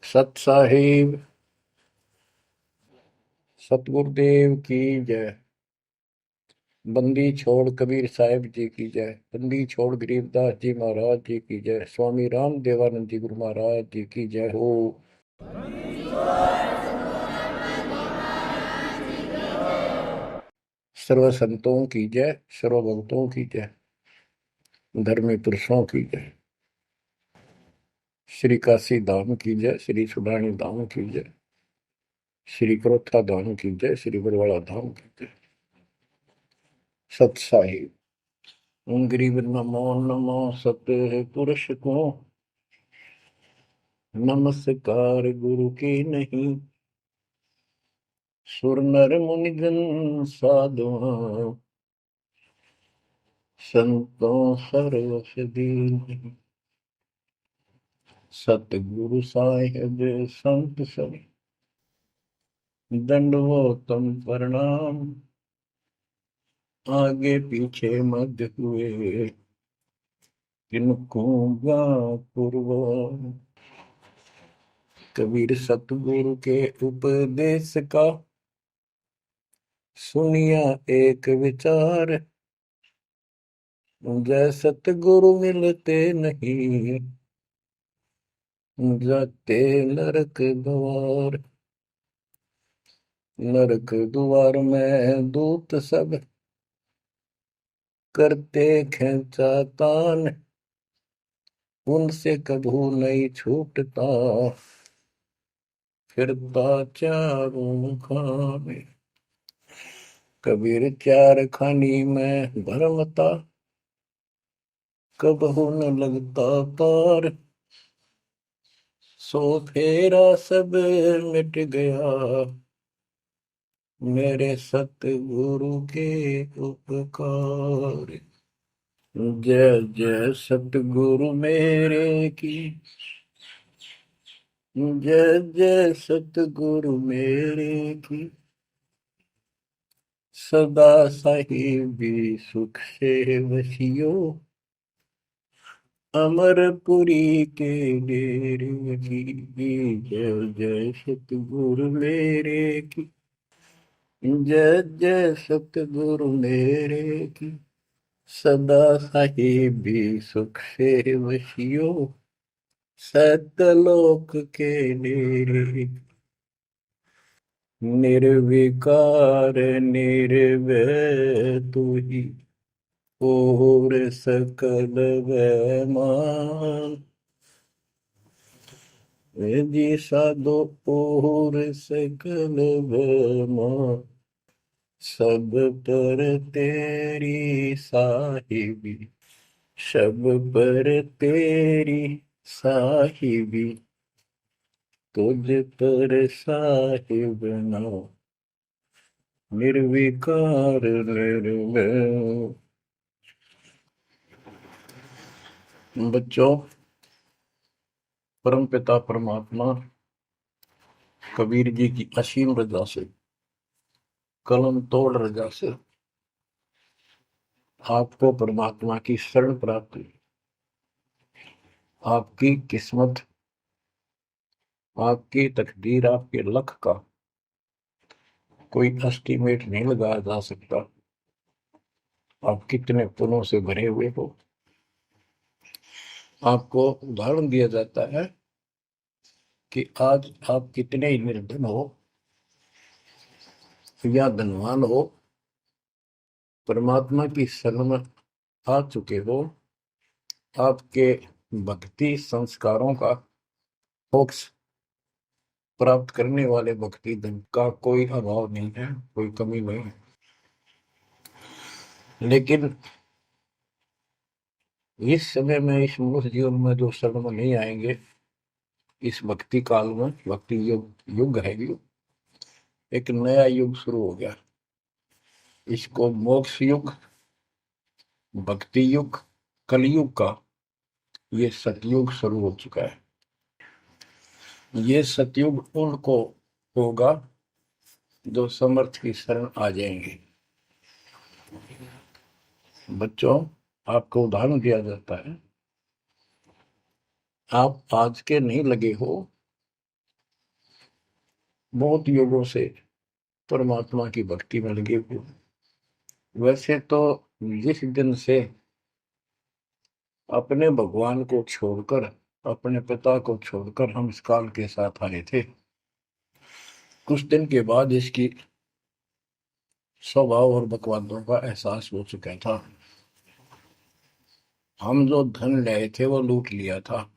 सत साहिब सतगुरुदेव की जय। बंदी छोड़ कबीर साहिब जी की जय। बंदी छोड़ गरीबदास जी महाराज जी की जय। स्वामी राम देवानंद जी गुरु महाराज जी की जय हो। सर्व संतों की जय, सर्व भक्तों की जय, धर्मी पुरुषों की जय। श्री काशी धाम की जय, श्री सुडानी धाम की जय, श्री क्रोथा धाम की जय, श्री बरवाड़ा धाम की जय। सत साहिब गरीब नमो नमो सत पुरुष को नमस्कार गुरु की नहीं। सुर नर मुनि जन साधुआ संतों सर्वस दीन। सतगुरु साहिब संत सब दंडवतम प्रणाम। आगे पीछे मध्य हुए किनको पूर्व। कबीर सतगुरु के उपदेश का सुनिया एक विचार। जय सतगुरु मिलते नहीं जाते नरक द्वार। नरक द्वार में दूत सब करते खेचा तान। उनसे कभू नहीं छूटता फिरता चारों खाने। कबीर चार खानी में भरमता कबहू न लगता पार। सो फेरा सब मिट गया मेरे सतगुरु के उपकार। जय जय सतगुरु मेरे की जय जय सतगुरु मेरे की। सदा साहिबी सुख से वसियो अमरपुरी के डेरे की। जय जय सतगुरु मेरे की जय जय सतगुरु मेरे की। सदा साहिबी सुख से वसियो सतलोक के डेरे। निर्विकार निर्भय तू ही और सकल वैमान। जी साधो और सकल वैमान। सब पर तेरी साहिबी सब पर तेरी साहिबी। तुझ पर साहिब ना निर्विकार निर्भय। बच्चों, परम पिता परमात्मा कबीर जी की असीम रजा से कलम तोड़ रजा से आपको परमात्मा की शरण प्राप्त हुई। आपकी किस्मत, आपकी तकदीर, आपके लक का कोई एस्टीमेट नहीं लगाया जा सकता। आप कितने पुण्यों से भरे हुए हो। आपको उदाहरण दिया जाता है कि आज आप कितने ही निर्धन हो या धनवान हो, परमात्मा की शरण में आ चुके हो। आपके भक्ति संस्कारों का मोक्ष प्राप्त करने वाले भक्ति धन का कोई अभाव नहीं है, कोई कमी नहीं है। लेकिन इस समय में, इस मनुष्य जीवन में जो शरण में नहीं आएंगे, इस भक्ति काल में, भक्ति युग है, एक नया युग शुरू हो गया। इसको मोक्ष युग, भक्ति युग, कलयुग का ये सतयुग शुरू हो चुका है। ये सतयुग उनको होगा जो समर्थ की शरण आ जाएंगे। बच्चों, आपको उदाहरण दिया जाता है, आप आज के नहीं लगे हो, बहुत युगों से परमात्मा की भक्ति में लगे हुए। वैसे तो जिस दिन से अपने भगवान को छोड़कर, अपने पिता को छोड़कर हम इस काल के साथ आए थे, कुछ दिन के बाद इसकी स्वभाव और बकवादों का एहसास हो चुका था। हम जो धन लाए थे वो लूट लिया था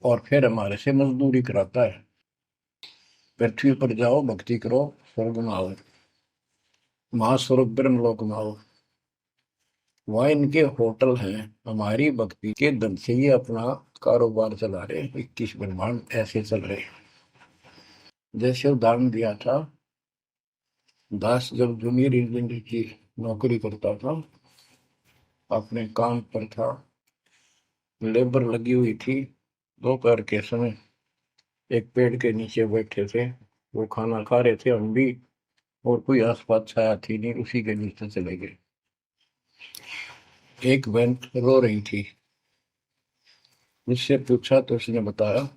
और फिर हमारे से मजदूरी कराता है। पृथ्वी पर जाओ, भक्ति करो, स्वर्ग में आओ, महास्वर्ग ब्रह्मलोक में आओ। वहाँ इनके होटल हैं। हमारी भक्ति के धन से ये अपना कारोबार चला रहे। 21 ब्रह्मांड ऐसे चल रहे। जैसे उदाहरण दिया था, दास जब जूनियर इंजीनियर की नौकरी करता था, अपने काम पर था, लेबर लगी हुई थी, दोपहर के समय एक पेड़ के नीचे बैठे थे, वो खाना खा रहे थे, हम भी, और कोई आसपास छाया थी नहीं, उसी के नीचे चले गए। एक बहन रो रही थी, मुझसे पूछा तो उसने बताया,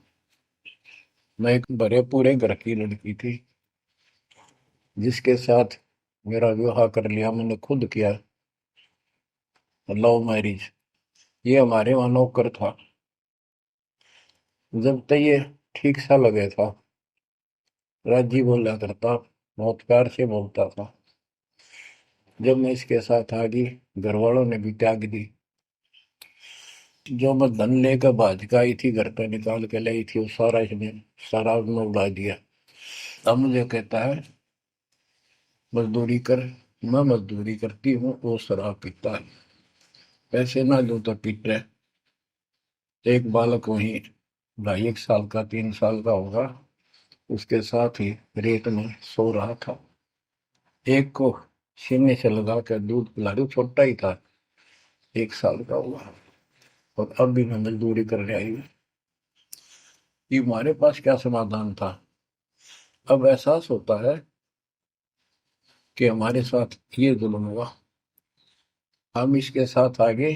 मैं एक भरे पूरे घर की लड़की थी जिसके साथ मेरा विवाह कर लिया, मैंने खुद किया, लव मैरिज। ये हमारे वहां नौकर था। जब तक ये ठीक सा लगे था, राजी बोला करता, बहुत प्यार से बोलता था। जब मैं इसके साथ आ गई, घर वालों ने भी त्याग दी। जो मैं धन लेकर भाज का आई थी, घर पे निकाल के लाई थी, वो सारा इसने, सारा उसने उड़ा दिया। अब मुझे कहता है मजदूरी कर। मैं मजदूरी करती हूँ, वो शराब पीता है। पैसे ना दूं तो पीट रहे। एक बालक वहीं 2.5 साल का, 3 साल का होगा, उसके साथ ही रेत में सो रहा था। एक को सीने से लगा कर दूध पिला रही, छोटा ही था, 1 साल का हुआ, और अब भी मैं मजदूरी करने आई हूँ। ये हमारे पास क्या समाधान था? अब एहसास होता है कि हमारे साथ ये जुल्म हुआ, हम इसके साथ आगे,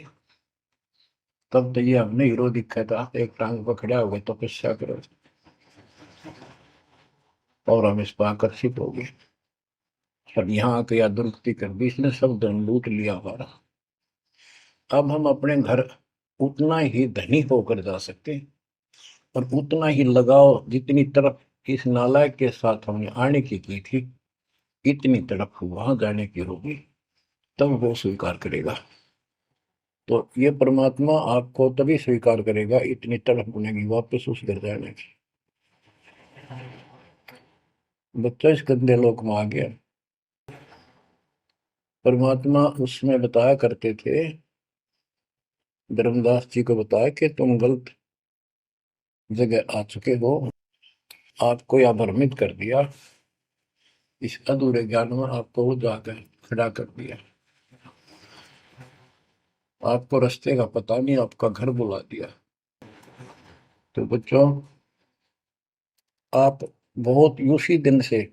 तब तो ये हमने हीरो दिखा था, एक टांग पर खड़ा हो गए, तपस्या करो, और हम इस पर आकर्षित हो गए। अब यहाँ आके या दुर्गति कर दी, इसने सब धन लूट लिया हमारा। अब हम अपने घर उतना ही धनी होकर जा सकते हैं, और उतना ही लगाव जितनी तरफ इस नालायक के साथ हमने आने की थी, इतनी तरफ वहां जाने की होगी, तब वो स्वीकार करेगा। तो ये परमात्मा आपको तभी स्वीकार करेगा, इतनी तड़प बनेगी वापस उस घर जाने की। बच्चा इस गंदे लोक में आ गया। परमात्मा उसमें बताया करते थे, धर्मदास जी को बताया कि तुम गलत जगह आ चुके हो, आपको या भ्रमित कर दिया, इस अधूरे ज्ञान में आपको वो जाकर खड़ा कर दिया, आपको रास्ते का पता नहीं, आपका घर बुला दिया। तो बच्चों, आप बहुत उसी दिन से,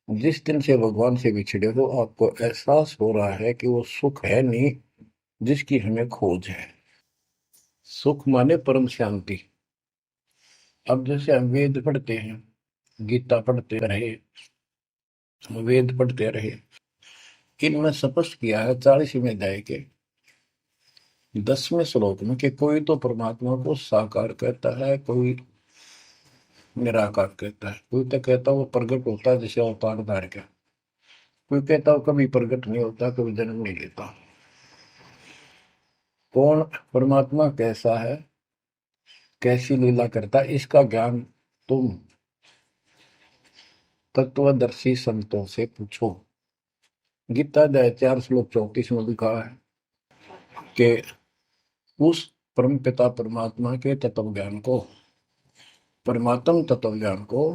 जिस दिन से भगवान से बिछड़े हो, आपको एहसास हो रहा है कि वो सुख है नहीं जिसकी हमें खोज है। सुख माने परम शांति। अब जैसे हम वेद पढ़ते हैं, गीता पढ़ते रहे, वेद पढ़ते रहे, इनमें स्पष्ट किया है 40वें अध्याय के 10वें श्लोक में कि कोई तो परमात्मा को साकार कहता है, कोई निराकार कहता है, कोई तो कहता है वो प्रकट होता है जैसे अवतार धार के, कोई कहता है कभी प्रकट नहीं होता, कभी जन्म नहीं लेता। कौन परमात्मा कैसा है, कैसी लीला करता है, इसका ज्ञान तुम तत्वदर्शी संतों से पूछो। गीता अध्याय 4 श्लोक 34 में लिखा है कि उस परम पिता परमात्मा के तत्व ज्ञान को, परमात्म तत्व ज्ञान को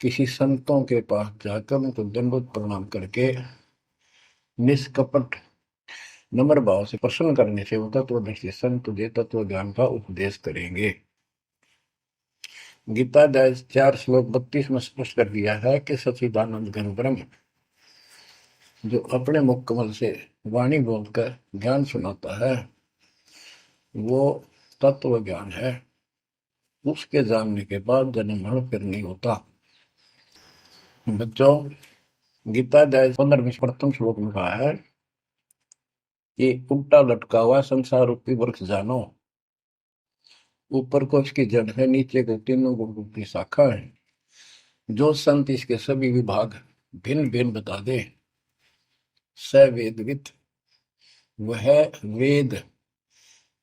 किसी संतों के पास जाकर उनको दंडवत प्रणाम करके निष्कपट नम्र भाव से प्रसन्न करने से वो तत्वदर्शी संत तुझे तत्व ज्ञान का उपदेश करेंगे। गीता अध्याय 4 श्लोक 32 में स्पष्ट कर दिया है कि सच्चिदानंद घन ब्रह्म जो अपने मुख कमल से वाणी बोलकर ज्ञान सुनाता है, वो तत्व ज्ञान है। उसके जानने के बाद जन्म मरण फिर नहीं होता। बच्चों, गीता अध्याय 15 प्रथम श्लोक में कहा है कि उल्टा लटका हुआ संसार रूपी वृक्ष जानो, ऊपर को इसकी जड़ है, नीचे को तीनों गुण की शाखा है। जो संत इसके सभी विभाग भिन्न भिन्न बता दे, स वेदविद, वह वेद,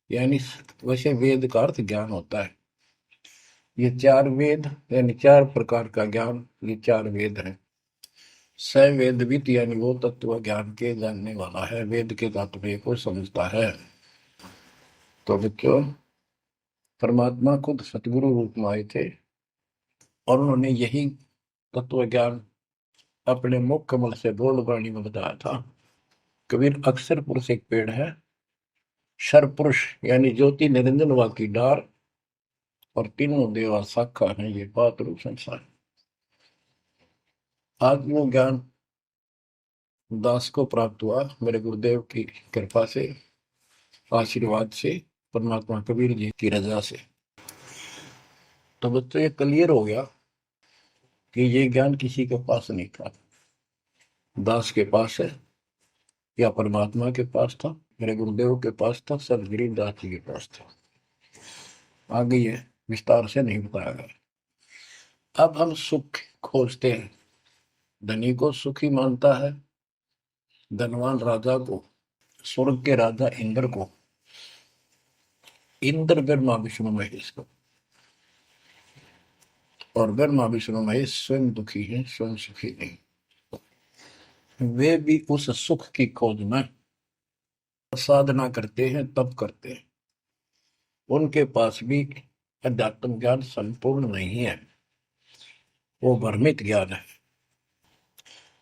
यानी वैसे वेद का अर्थ ज्ञान होता है। ये चार वेद यानी चार प्रकार का ज्ञान, ये चार वेद है। स वेदविद यानी वो तत्व ज्ञान के जानने वाला है, वेद के तात्पर्य को समझता है। तो बच्चों, परमात्मा खुद सतगुरु रूप में आए थे और उन्होंने यही तत्व ज्ञान अपने मुख कमल से बोल वाणी में बताया था। कबीर अक्षर पुरुष एक पेड़ है, शर पुरुष यानी ज्योति निरंजन वा की डार, और तीनों देवा शाखा है ये बात रूप संसार। आज वो ज्ञान दास को प्राप्त हुआ मेरे गुरुदेव की कृपा से, आशीर्वाद से, परमात्मा कबीर जी की रजा से। तो बच्चों, ये क्लियर हो गया कि ये ज्ञान किसी के पास नहीं था, दास के पास है या परमात्मा के पास था, मेरे गुरुदेव के पास था, सदगिरी दास जी के पास था। आगे ये विस्तार से नहीं बताया गया। अब हम सुख खोजते हैं, धनी को सुखी मानता है, धनवान राजा को, स्वर्ग के राजा इंद्र को, इंद्र ब्रह्मा विष्णु महेश को, और ब्रह्मा विष्णु महेश स्वयं दुखी है, स्वयं सुखी नहीं। वे भी उस सुख की खोज में साधना करते हैं, तप करते हैं। उनके पास भी अध्यात्म ज्ञान संपूर्ण नहीं है, वो भ्रमित ज्ञान है।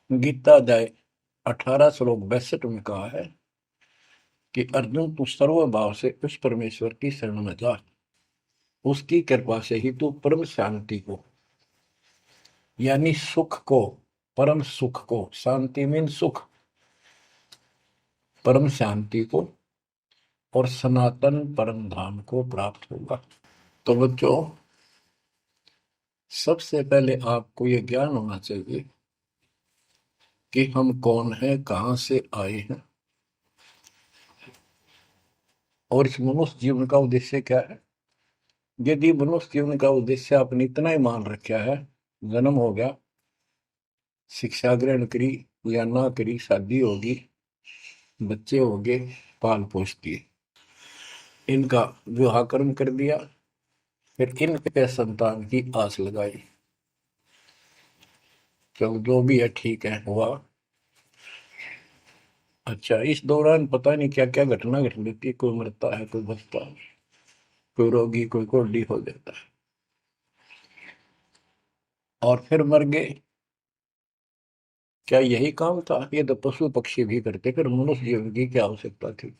गीता अध्याय 18 श्लोक 62 में कहा है कि अर्जुन, तू सर्व भाव से उस परमेश्वर की शरण में जा, उसकी कृपा से ही तू परम शांति को, यानी सुख को, परम सुख को, शांति मीन सुख, परम शांति को और सनातन परम धाम को प्राप्त होगा। तो बच्चों, सबसे पहले आपको यह ज्ञान होना चाहिए कि हम कौन हैं, कहां से आए हैं, और इस मनुष्य जीवन का उद्देश्य क्या है। यदि मनुष्य जीवन का उद्देश्य आपने इतना ही मान रखा है, जन्म हो गया, शिक्षा ग्रहण करी या ना करी, शादी होगी, बच्चे हो गए, पाल पोष दिए, इनका विवाह कर्म कर दिया, फिर इनके संतान की आस लगाई, तो जो भी है ठीक है, हुआ। अच्छा, इस दौरान पता नहीं क्या क्या घटना घट लेती है, कोई मरता है, कोई बचता है, कोई रोगी, कोई कोढ़ी हो जाता है, और फिर मर गए। क्या यही काम था? ये तो पशु पक्षी भी करते, फिर मनुष्य जीवन की क्या आवश्यकता थी,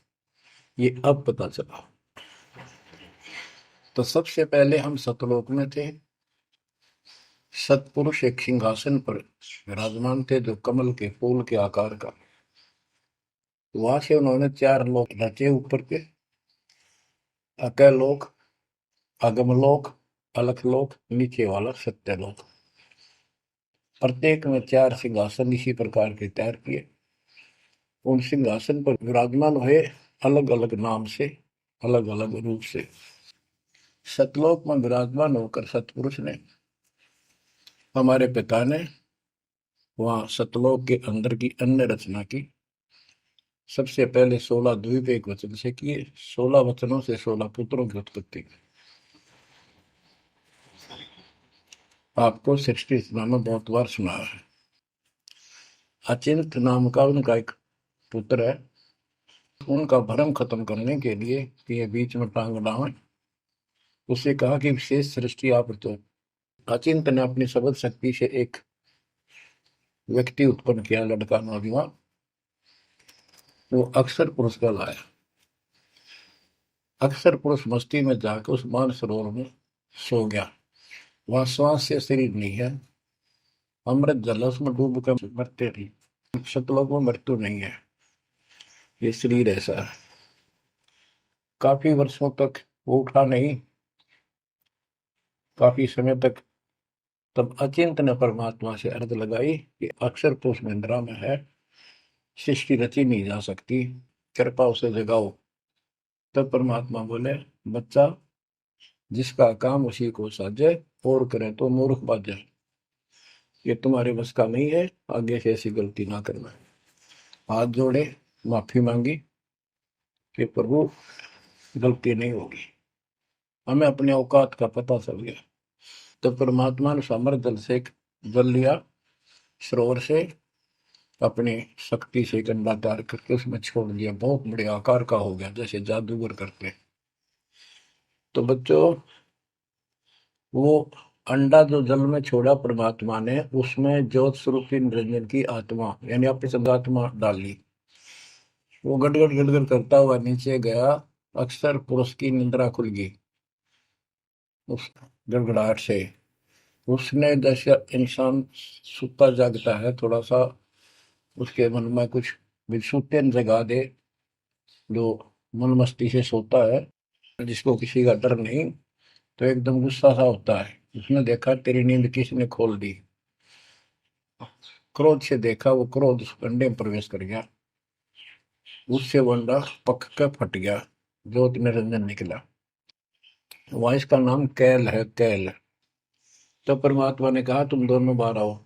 ये अब पता चला। तो सबसे पहले हम सतलोक में थे, सतपुरुष एक सिंहासन पर विराजमान थे जो कमल के फूल के आकार का। वहां से उन्होंने चार लोक रचे ऊपर के, अकलोक, अगमलोक, अलखलोक, नीचे वाला सत्यलोक। प्रत्येक में चार सिंहासन इसी प्रकार के तैयार किए। उन सिंहासन पर विराजमान हुए अलग अलग नाम से, अलग अलग रूप से। सतलोक में विराजमान होकर सतपुरुष ने, हमारे पिता ने, वहां सतलोक के अंदर की अन्य रचना की। सबसे पहले 16 द्वीप एक वचन से किए, 16 वचनों से 16 पुत्रों की उत्पत्ति की। आपको सृष्टि रचना में बहुत बार सुना है। अचिंत नाम का उनका एक पुत्र है, उनका भ्रम खत्म करने के लिए कि ये बीच में टांग डालें, उसे कहा कि विशेष सृष्टि आप तो। अचिंत ने अपनी शब्द शक्ति से एक व्यक्ति उत्पन्न किया, लड़का नौजवान, वो अक्षर पुरुष का लाया। अक्षर पुरुष मस्ती में जाकर उस मान सरोवर में सो गया। वहां श्वास से शरीर नहीं है, अमृत जल उसमें डूब कर मरते नहीं, सतलोक में मृत्यु नहीं है, ये शरीर ऐसा है। काफी वर्षों तक वो उठा नहीं, काफी समय तक। तब अचिंत ने परमात्मा से अर्ज लगाई कि अक्षर तो उस निद्रा में है, सृष्टि रची नहीं जा सकती, कृपा उसे जगाओ। तब परमात्मा बोले, बच्चा, जिसका काम उसी को साजे, और करें तो मूर्ख बाजे। ये तुम्हारे बस का नहीं है, आगे से ऐसी गलती ना करना। हाथ जोड़े, माफी मांगी कि प्रभु गलती नहीं होगी। हमें अपने औकात का पता चल गया। तो परमात्मा ने समर जल से जल लिया, सरोवर से, अपनी शक्ति से गंडा तैयार करके उसमें छोड़ दिया। बहुत बड़े आकार का हो गया, जैसे जादूगर करते हैं। तो बच्चों, वो अंडा जो जल में छोड़ा परमात्मा ने, उसमें ज्योत स्वरूपी निरंजन की आत्मा यानी अपनी सदात्मा डाली। वो गड़गड़ गड़गड़ करता हुआ नीचे गया। अक्सर पुरुष की निंद्रा खुल गई उस गड़गड़ाहट से। उसने, जैसे इंसान सुता जागता है, थोड़ा सा उसके मन में कुछ विसुप्तन जगा दे, जो मन मस्ती से सोता है, जिसको किसी का डर नहीं, तो एकदम गुस्सा सा होता है। उसने देखा तेरी नींद किसने खोल दी। क्रोध से देखा, वो क्रोध उस अंडे में प्रवेश कर गया। उससे वो अंडा पक कर फट गया, ज्योति निरंजन निकला। वहां इसका नाम कैल है, कैल। तो परमात्मा ने कहा, तुम दोनों बाहर आओ।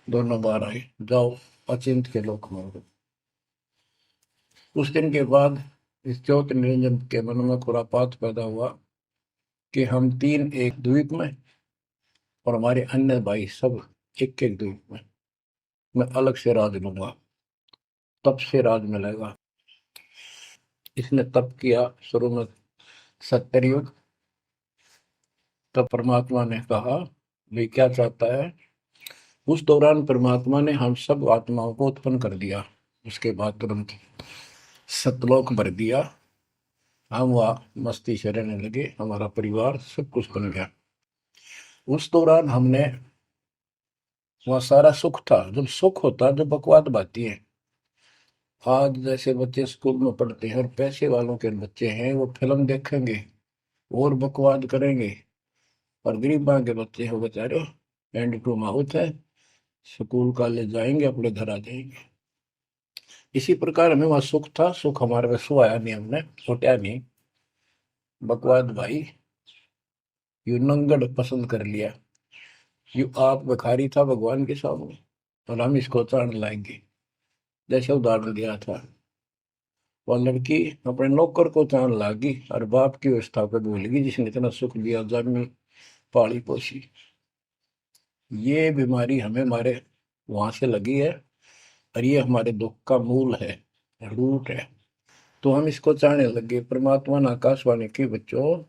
दोनों बाहर आए, जाओ अचिंत के लोक में। कुछ दिन के बाद इस ज्योति निरंजन के मन में खुरापात पैदा हुआ कि हम तीन एक द्वीप में, और हमारे अन्य भाई सब एक एक द्वीप में। मैं अलग से राज लूंगा, तप से राज मिलेगा। इसने तप किया शुरू में, 70 युग। तब परमात्मा ने कहा, भाई क्या चाहता है। उस दौरान परमात्मा ने हम सब आत्माओं को उत्पन्न कर दिया। उसके बाद तुरंत सतलोक भर दिया। हम वहाँ मस्ती से रहने लगे, हमारा परिवार सब कुछ बन गया। उस दौरान हमने, वहाँ सारा सुख था। जब सुख होता, जब बकवाद बाती है। आज जैसे बच्चे स्कूल में पढ़ते हैं और पैसे वालों के बच्चे हैं, वो फिल्म देखेंगे और बकवाद करेंगे, और गरीबां के बच्चे हो बेचारे एंड टू माउथ है, स्कूल कॉलेज जाएंगे, अपने घर आ जाएंगे। इसी प्रकार हमें वहाँ सुख था। सुख हमारे में सुहाया नहीं, हमने छुटा नहीं। बकवाद भाई यू नंगड़ पसंद कर लिया। यू आप भिखारी था भगवान के सामने, और हम इसको चाण लाएंगे। जैसे उदाहरण दिया था, वह लड़की अपने नौकर को चाण लागी और बाप की व्यवस्था को भूल गई, जिसने इतना सुख दिया, जन्मी पाली पोसी। ये बीमारी हमें हमारे वहां से लगी है, और ये हमारे दुख का मूल है, रूट है। तो हम इसको चाहने लगे। परमात्मा ने आकाशवाणी की, बच्चों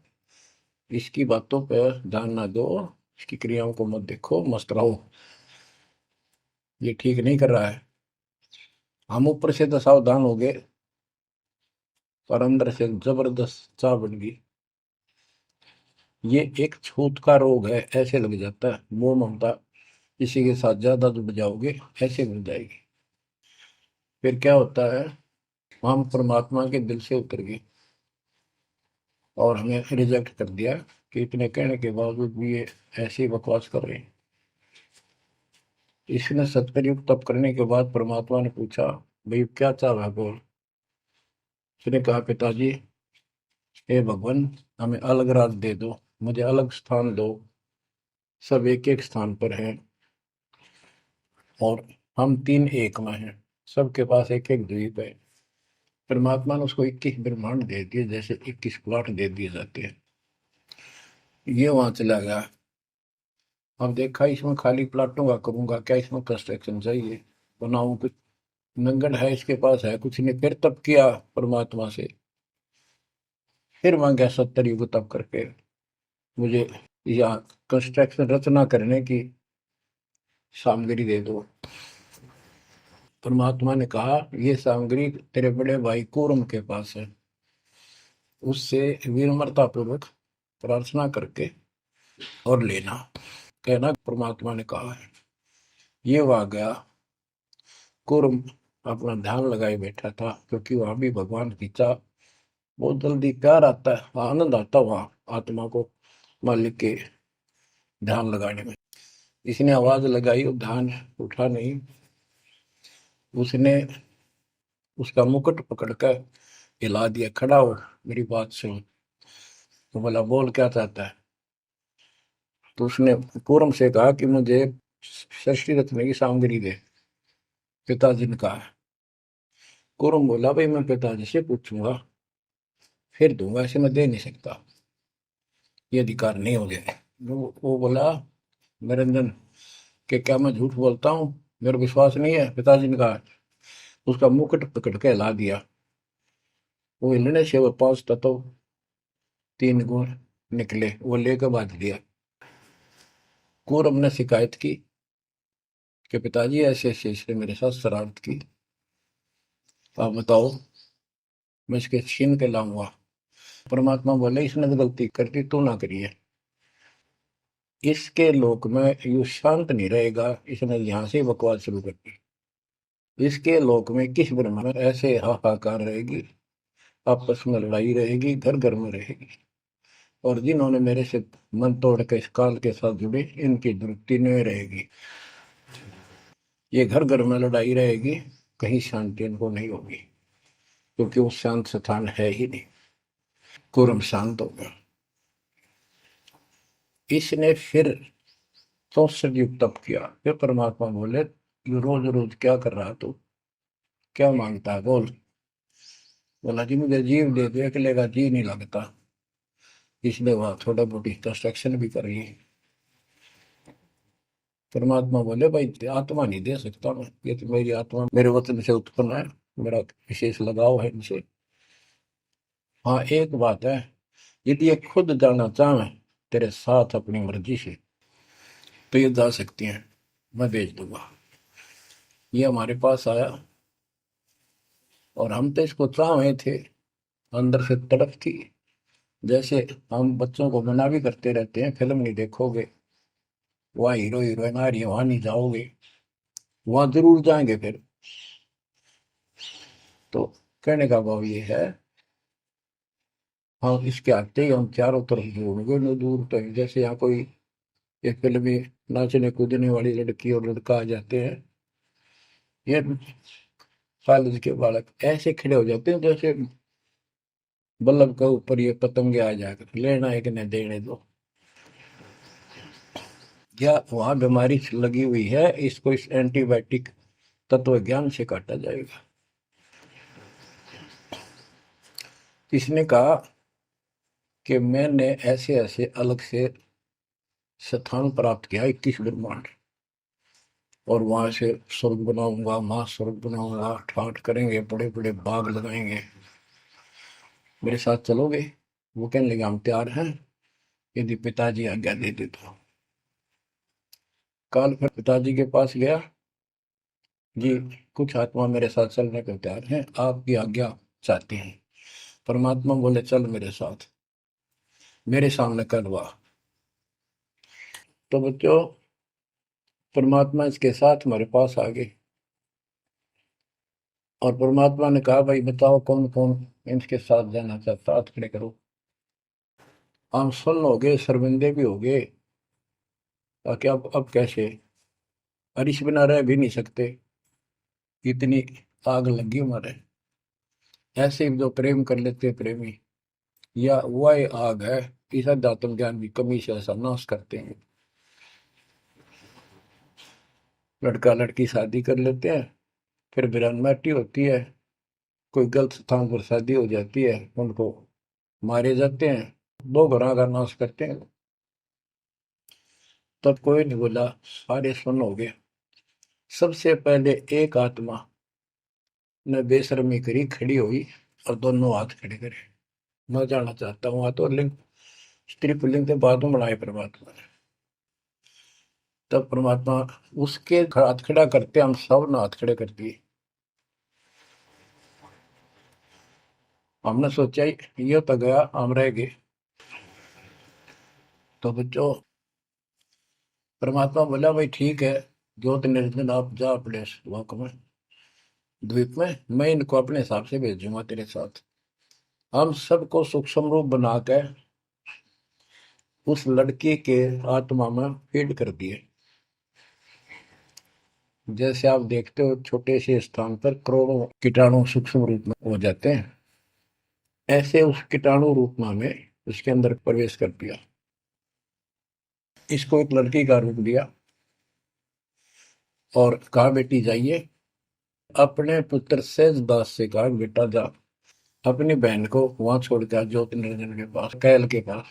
इसकी बातों पर ध्यान ना दो, इसकी क्रियाओं को मत देखो, मस्त रहो, ये ठीक नहीं कर रहा है। हम ऊपर से तो सावधान हो गए, पर अंदर से जबरदस्त चाह बन गई। ये एक छूत का रोग है, ऐसे लग जाता है। मोह ममता किसी के साथ ज्यादा जुड़ जाओगे, ऐसे मिल जाएगी। फिर क्या होता है, हम परमात्मा के दिल से उतर गए, और हमें रिजेक्ट कर दिया कि इतने कहने के बावजूद भी ये ऐसे ही बकवास कर रहे हैं। इसने 70 युग तप करने के बाद परमात्मा ने पूछा, भाई क्या चाह रहा है, बोल। उसने कहा, पिताजी, हे भगवान, हमें अलग राज दे दो, मुझे अलग स्थान दो। सब एक एक स्थान पर हैं, और हम तीन एक में हैं। सबके पास एक एक द्वीप है। परमात्मा ने उसको 21 ब्रह्मांड दे दिए, जैसे 21 प्लॉट दे दिए जाते हैं। ये वहां चला गया। अब देखा, इसमें खाली प्लाटों का करूंगा क्या, इसमें कंस्ट्रक्शन चाहिए, बनाऊं कुछ। नंगन है, इसके पास है कुछ नहीं। फिर तप किया परमात्मा से, फिर मांगा 70 युग तप करके, मुझे यहाँ कंस्ट्रक्शन रचना करने की सामग्री दे दो। परमात्मा ने कहा, ये सामग्री तेरे बड़े भाई कूरम के पास है, उससे विनम्रता पूर्वक प्रार्थना करके और लेना। कहना परमात्मा ने कहा है। ये वहां गया। कूरम अपना ध्यान लगाए बैठा था, क्योंकि वहां भी भगवान की चाह बहुत जल्दी, प्यार आता है, आनंद आता है वहां आत्मा को। मालिक के ध्यान लगाने में। इसने आवाज लगाई और ध्यान उठा नहीं। उसने उसका मुकुट पकड़कर हिला दिया, खड़ा हो, मेरी बात सुन। तो बोला, बोल क्या चाहता है? तो उसने पूरम से कहा कि मुझे सृष्टि रचने की सामग्री दे, पिताजी ने कहा। पूरम बोला, भाई मैं पिताजी से पूछूंगा फिर दूंगा, ऐसे मैं दे नहीं सकता, ये अधिकार नहीं हो गया। वो बोला, निरंजन, कि क्या मैं झूठ बोलता हूँ, मेरा विश्वास नहीं है? पिताजी ने कहा। उसका मुकुट पकड़ के हिला दिया। वो हिलने से वो 5 तत्व 3 गुण निकले, वो लेकर बांध दिया। कौरव ने शिकायत की कि पिताजी ऐसे ऐसे इसने मेरे साथ शरारत की, आप बताओ, मैं इसके छीन के लाऊंगा। परमात्मा बोले, इसने तो गलती कर दी, तू ना करिए। इसके लोक में यू शांत नहीं रहेगा, इसने यहां से बकवास शुरू कर दी। इसके लोक में किस ब्रह्मा में ऐसे हाहाकार रहेगी, आपस में लड़ाई रहेगी, घर घर में रहेगी। और जिन्होंने मेरे से मन तोड़ के इस काल के साथ जुड़े, इनकी तृप्ति नहीं रहेगी। ये घर घर में लड़ाई रहेगी, कहीं शांति इनको नहीं होगी, क्योंकि वो शांत स्थान है ही नहीं। कुरम शांत हो गया। इसने फिर 64 युग तप किया। फिर परमात्मा बोले, ये रोज रोज क्या कर रहा तू, क्या मांगता है, बोल। बोला, जी मुझे जीव दे दो, अकेले का जी नहीं लगता। इसलिए वहां थोड़ा बहुत कंस्ट्रक्शन भी करिए। परमात्मा बोले, भाई आत्मा नहीं दे सकता मैं, ये तो मेरी आत्मा मेरे वतन से उत्पन्न है, मेरा विशेष लगाव है इनसे। हाँ एक बात है, यदि ये खुद जाना चाहे तेरे साथ अपनी मर्जी से, तो ये जा सकती हैं, मैं भेज दूंगा। ये हमारे पास आया और हम तो इसको चाहे थे, अंदर से तड़प थी। जैसे हम बच्चों को मना भी करते रहते हैं, फिल्म नहीं देखोगे, वहाँ हीरो हीरोइन आ रही है, वहां नहीं जाओगे, वहां जरूर जाएंगे फिर। तो कहने का भाव ये है, हाँ इसके आते ही हम चारों तरफ ढूंढोगे न, दूर तक। जैसे यहाँ कोई एक फिल्म में नाचने कूदने वाली लड़की और लड़का आ जाते हैं, ये कॉलेज के बालक ऐसे खड़े हो जाते हैं जैसे बल्लभ के ऊपर ये पतंगे आ जाकर, लेना एक ने देने दो। या वहां बीमारी लगी हुई है, इसको इस एंटीबायोटिक तत्व ज्ञान से काटा जाएगा। इसने कहा कि मैंने ऐसे ऐसे अलग से स्थान प्राप्त किया, 21 ब्रह्मांड, और वहां से स्वर्ग बनाऊंगा, महास्वर्ग बनाऊंगा, ठाठ करेंगे, बड़े बड़े बाग लगाएंगे, मेरे साथ चलोगे? वो कहने लगे, हम तैयार हैं, यदि पिताजी आज्ञा दे दे तो। काल फिर पिताजी के पास गया, जी कुछ आत्मा मेरे साथ चलने को तैयार हैं, आपकी आज्ञा चाहते हैं। परमात्मा बोले, चल मेरे साथ, मेरे सामने करवा। तो बच्चों, परमात्मा इसके साथ हमारे पास आ गए और परमात्मा ने कहा, भाई बताओ कौन कौन इनके साथ जाना चाहता, हाथ खड़े करो। हम सुन हो गए, शर्मिंदे भी हो गए, ताकि अब कैसे, अरिश बिना रह भी नहीं सकते, इतनी आग लगी हमारे। ऐसे जो प्रेम कर लेते हैं प्रेमी, या वह आग है, इस अध्यात्म ज्ञान की कमी से ऐसा नाश करते हैं। लड़का लड़की शादी कर लेते हैं, फिर विरानमाटी होती है, कोई गलत स्थान पर शादी हो जाती है, उनको मारे जाते हैं, 2 घरों का नाश करते हैं। तब कोई नहीं बोला, सारे सुन हो गए। सबसे पहले एक आत्मा ने बेशर्मी करी, खड़ी हुई और दोनों हाथ खड़े करे, मैं जाना चाहता हूँ। हाथ और लिंग, स्त्री पुल्लिंग से बाद में बढ़ाए परमात्मा ने। तब परमात्मा उसके हाथ खड़ा करते, हम सब ने हाथ खड़े कर दिए। हमने सोचा ये तो गया, हम रह गए। तो बच्चों, परमात्मा बोला, भाई ठीक है, ज्योत निर्जन आप जा अपने लोक में, द्वीप में, मैं इनको अपने हिसाब से भेजूंगा तेरे साथ। हम सबको सूक्ष्म रूप बना के उस लड़की के आत्मा में फीड कर दिए। जैसे आप देखते हो छोटे से स्थान पर करोड़ों कीटाणु सूक्ष्म रूप में हो जाते हैं, ऐसे उस कीटाणु रूप में उसके अंदर प्रवेश कर दिया। इसको एक लड़की का रूप दिया और कहा बेटी जाइए, अपने पुत्र सहज दास से कहा बेटा जा अपनी बहन को वहां छोड़ के ज्योति निरंजन के पास, कैल के पास,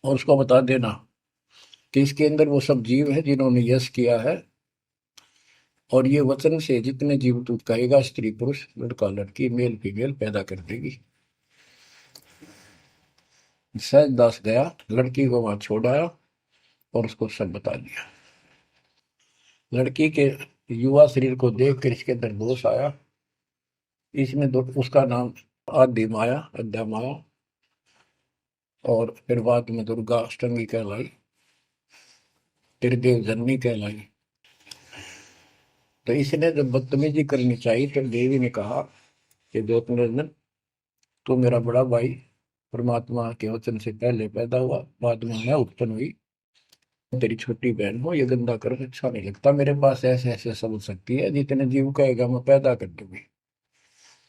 और उसको बता देना कि इसके अंदर वो सब जीव है जिन्होंने यश किया है, और ये वचन से जितने जीव तू कहेगा स्त्री पुरुष लड़का लड़की मेल फीमेल पैदा कर देगी। सहज दास गया, लड़की को वहां छोड़ आया और उसको सब बता दिया। लड़की के युवा शरीर को देखकर इसके अंदर दोष आया। इसने उसका नाम आदि माया, अद्या माया, और फिर बाद में दुर्गा अष्टंगी कहलाई, त्रिदेव जननी कहलाई। तो इसने जब बदतमीजी करनी चाहिए तो देवी ने कहा कि ज्योति निरंजन तू मेरा बड़ा भाई परमात्मा के वचन से पहले पैदा हुआ, बाद में मैं उत्पन्न हुई, तेरी छोटी बहन हो, ये गंदा कर्म अच्छा नहीं लगता, मेरे पास ऐसे ऐसे समझ सकती है, जितने जीव कहेगा मैं पैदा कर दूंगी